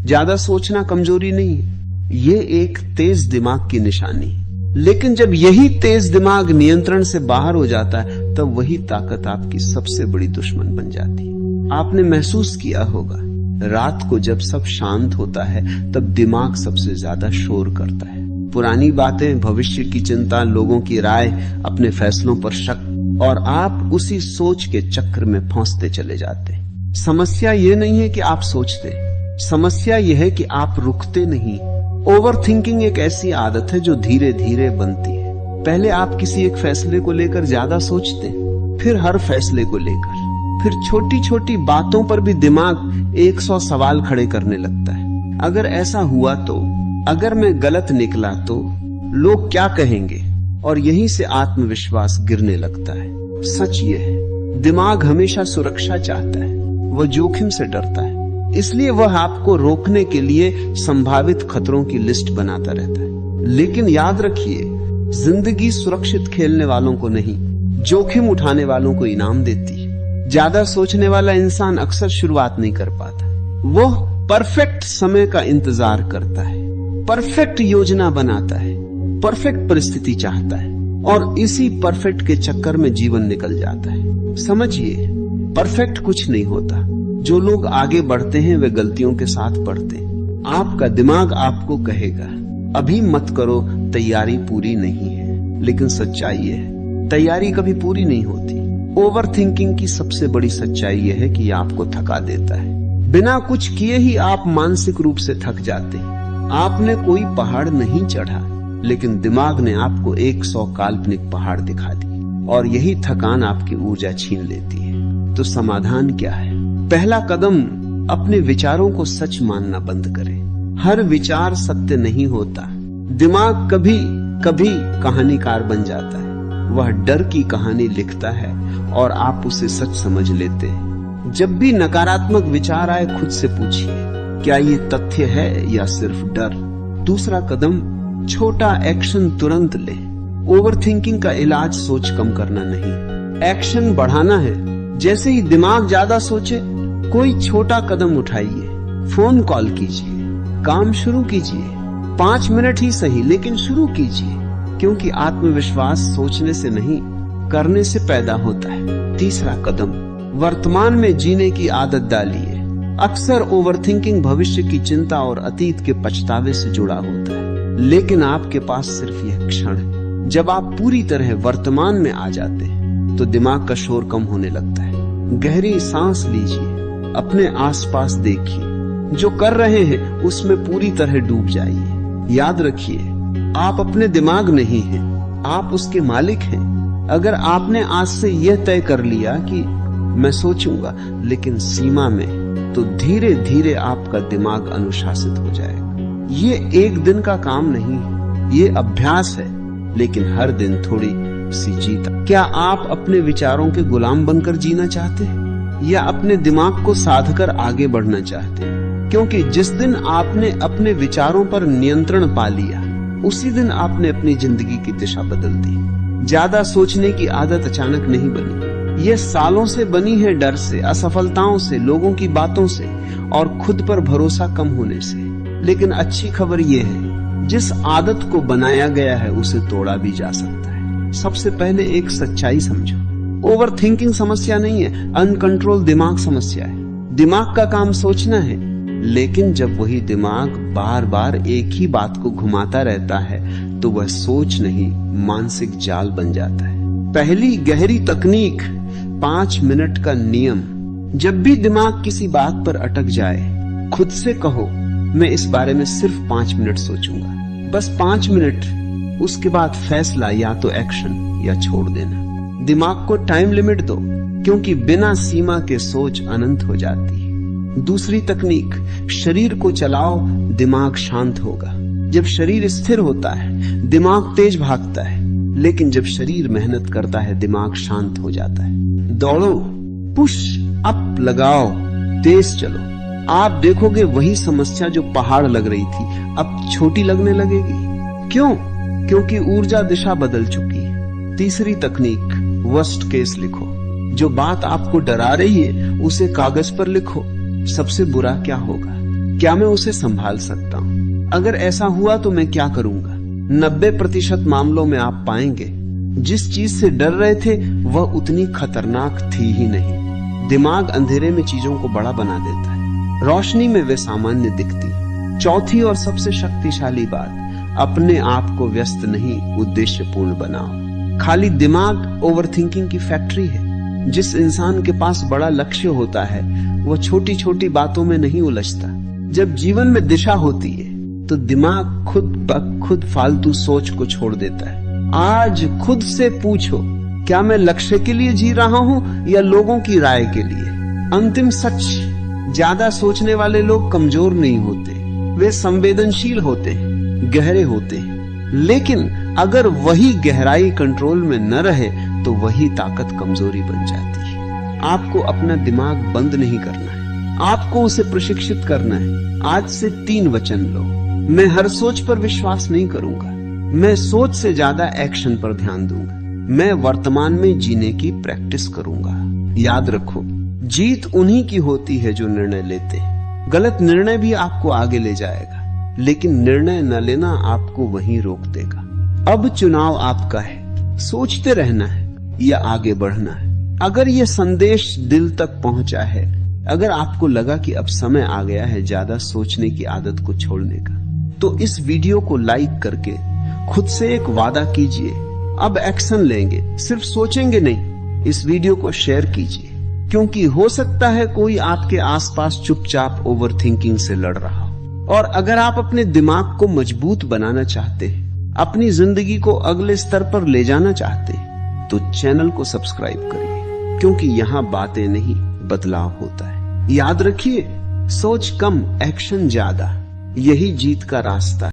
ज्यादा सोचना कमजोरी नहीं है, ये एक तेज दिमाग की निशानी है। लेकिन जब यही तेज दिमाग नियंत्रण से बाहर हो जाता है, तब वही ताकत आपकी सबसे बड़ी दुश्मन बन जाती है। आपने महसूस किया होगा, रात को जब सब शांत होता है तब दिमाग सबसे ज्यादा शोर करता है। पुरानी बातें, भविष्य की चिंता, लोगों की राय, अपने फैसलों पर शक, और आप उसी सोच के चक्र में फंसते चले जाते हैं। समस्या ये नहीं है कि आप सोचते, समस्या यह है कि आप रुकते नहीं। ओवर थिंकिंग एक ऐसी आदत है जो धीरे धीरे बनती है। पहले आप किसी एक फैसले को लेकर ज्यादा सोचते, फिर हर फैसले को लेकर, फिर छोटी छोटी बातों पर भी दिमाग 100 सवाल खड़े करने लगता है। अगर ऐसा हुआ तो, अगर मैं गलत निकला तो, लोग क्या कहेंगे, और यहीं से आत्मविश्वास गिरने लगता है। सच ये है, दिमाग हमेशा सुरक्षा चाहता है, वह जोखिम से डरता है, इसलिए वह आपको रोकने के लिए संभावित खतरों की लिस्ट बनाता रहता है। लेकिन याद रखिए, जिंदगी सुरक्षित खेलने वालों को नहीं, जोखिम उठाने वालों को इनाम देती है। ज्यादा सोचने वाला इंसान अक्सर शुरुआत नहीं कर पाता। वो परफेक्ट समय का इंतजार करता है, परफेक्ट योजना बनाता है, परफेक्ट परिस्थिति चाहता है, और इसी परफेक्ट के चक्कर में जीवन निकल जाता है। समझिए, परफेक्ट कुछ नहीं होता। जो लोग आगे बढ़ते हैं वे गलतियों के साथ बढ़ते हैं। आपका दिमाग आपको कहेगा, अभी मत करो, तैयारी पूरी नहीं है। लेकिन सच्चाई है, तैयारी कभी पूरी नहीं होती। ओवर थिंकिंग की सबसे बड़ी सच्चाई यह है कि यह आपको थका देता है। बिना कुछ किए ही आप मानसिक रूप से थक जाते हैं। आपने कोई पहाड़ नहीं चढ़ा, लेकिन दिमाग ने आपको 100 काल्पनिक पहाड़ दिखा दी, और यही थकान आपकी ऊर्जा छीन लेती है। तो समाधान क्या है? पहला कदम, अपने विचारों को सच मानना बंद करें। हर विचार सत्य नहीं होता। दिमाग कभी कभी कहानीकार बन जाता है। वह डर की कहानी लिखता है और आप उसे सच समझ लेते हैं। जब भी नकारात्मक विचार आए, खुद से पूछिए, क्या ये तथ्य है या सिर्फ डर? दूसरा कदम, छोटा एक्शन तुरंत ले। ओवरथिंकिंग का इलाज सोच कम करना नहीं, एक्शन बढ़ाना है। जैसे ही दिमाग ज्यादा सोचे, कोई छोटा कदम उठाइए। फोन कॉल कीजिए, काम शुरू कीजिए, 5 मिनट ही सही, लेकिन शुरू कीजिए। क्योंकि आत्मविश्वास सोचने से नहीं, करने से पैदा होता है। तीसरा कदम, वर्तमान में जीने की आदत डालिए। अक्सर ओवरथिंकिंग भविष्य की चिंता और अतीत के पछतावे से जुड़ा होता है, लेकिन आपके पास सिर्फ यह क्षण है। जब आप पूरी तरह वर्तमान में आ जाते हैं, तो दिमाग का शोर कम होने लगता है। गहरी सांस लीजिए, अपने आसपास देखिए, जो कर रहे हैं उसमें पूरी तरह डूब जाइए। याद रखिए, आप अपने दिमाग नहीं हैं, आप उसके मालिक हैं। अगर आपने आज से यह तय कर लिया कि मैं सोचूंगा, लेकिन सीमा में, तो धीरे धीरे आपका दिमाग अनुशासित हो जाएगा। ये एक दिन का काम नहीं है, ये अभ्यास है, लेकिन हर दिन थोड़ी सी जीत। क्या आप अपने विचारों के गुलाम बनकर जीना चाहते हैं, या अपने दिमाग को साधकर आगे बढ़ना चाहते हैं? क्योंकि जिस दिन आपने अपने विचारों पर नियंत्रण पा लिया, उसी दिन आपने अपनी जिंदगी की दिशा बदल दी। ज्यादा सोचने की आदत अचानक नहीं बनी, ये सालों से बनी है, डर से, असफलताओं से, लोगों की बातों से, और खुद पर भरोसा कम होने से। लेकिन अच्छी खबर यह है, जिस आदत को बनाया गया है उसे तोड़ा भी जा सकता है। सबसे पहले एक सच्चाई समझो, ओवर थिंकिंग समस्या नहीं है, अनकंट्रोल दिमाग समस्या है। दिमाग का काम सोचना है, लेकिन जब वही दिमाग बार बार एक ही बात को घुमाता रहता है, तो वह सोच नहीं, मानसिक जाल बन जाता है। पहली गहरी तकनीक, 5 मिनट का नियम। जब भी दिमाग किसी बात पर अटक जाए, खुद से कहो, मैं इस बारे में सिर्फ 5 मिनट सोचूंगा, बस 5 मिनट। उसके बाद फैसला, या तो एक्शन या छोड़ देना। दिमाग को टाइम लिमिट दो, क्योंकि बिना सीमा के सोच अनंत हो जाती है। दूसरी तकनीक, शरीर को चलाओ, दिमाग शांत होगा। जब शरीर स्थिर होता है, दिमाग तेज भागता है, लेकिन जब शरीर मेहनत करता है, दिमाग शांत हो जाता है। दौड़ो, पुश अप लगाओ, तेज चलो। आप देखोगे वही समस्या जो पहाड़ लग रही थी, अब छोटी लगने लगेगी। क्यों? क्योंकि ऊर्जा दिशा बदल चुकी है। तीसरी तकनीक, वर्स्ट केस लिखो। जो बात आपको डरा रही है, उसे कागज पर लिखो। सबसे बुरा क्या होगा? क्या मैं उसे संभाल सकता हूँ? अगर ऐसा हुआ तो मैं क्या करूंगा? 90% मामलों में आप पाएंगे जिस चीज से डर रहे थे वह उतनी खतरनाक थी ही नहीं। दिमाग अंधेरे में चीजों को बड़ा बना देता है, रोशनी में वे सामान्य दिखती। चौथी और सबसे शक्तिशाली बात, अपने आप को व्यस्त नहीं, उद्देश्यपूर्ण बनाओ। खाली दिमाग ओवरथिंकिंग की फैक्ट्री है। जिस इंसान के पास बड़ा लक्ष्य होता है वह छोटी छोटी बातों में नहीं उलझता। जब जीवन में दिशा होती है तो दिमाग खुद ब खुद फालतू सोच को छोड़ देता है। आज खुद से पूछो, क्या मैं लक्ष्य के लिए जी रहा हूं या लोगों की राय के लिए? अंतिम सच, ज्यादा सोचने वाले लोग कमजोर नहीं होते, वे संवेदनशील होते हैं, गहरे होते हैं। लेकिन अगर वही गहराई कंट्रोल में न रहे तो वही ताकत कमजोरी बन जाती है। आपको अपना दिमाग बंद नहीं करना है, आपको उसे प्रशिक्षित करना है। आज से 3 वचन लो। मैं हर सोच पर विश्वास नहीं करूंगा, मैं सोच से ज्यादा एक्शन पर ध्यान दूंगा, मैं वर्तमान में जीने की प्रैक्टिस करूंगा। याद रखो, जीत उन्हीं की होती है जो निर्णय लेते हैं। गलत निर्णय भी आपको आगे ले जाएगा, लेकिन निर्णय न लेना आपको वहीं रोक देगा। अब चुनाव आपका है, सोचते रहना है या आगे बढ़ना है। अगर यह संदेश दिल तक पहुंचा है, अगर आपको लगा कि अब समय आ गया है ज्यादा सोचने की आदत को छोड़ने का, तो इस वीडियो को लाइक करके खुद से एक वादा कीजिए, अब एक्शन लेंगे, सिर्फ सोचेंगे नहीं। इस वीडियो को शेयर कीजिए, क्योंकि हो सकता है कोई आपके आसपास चुपचाप ओवरथिंकिंग से लड़ रहा हो। और अगर आप अपने दिमाग को मजबूत बनाना चाहते हैं, अपनी जिंदगी को अगले स्तर पर ले जाना चाहते हैं, तो चैनल को सब्सक्राइब करिए, क्योंकि यहाँ बातें नहीं बदलाव होता है। याद रखिए, सोच कम, एक्शन ज्यादा, यही जीत का रास्ता है।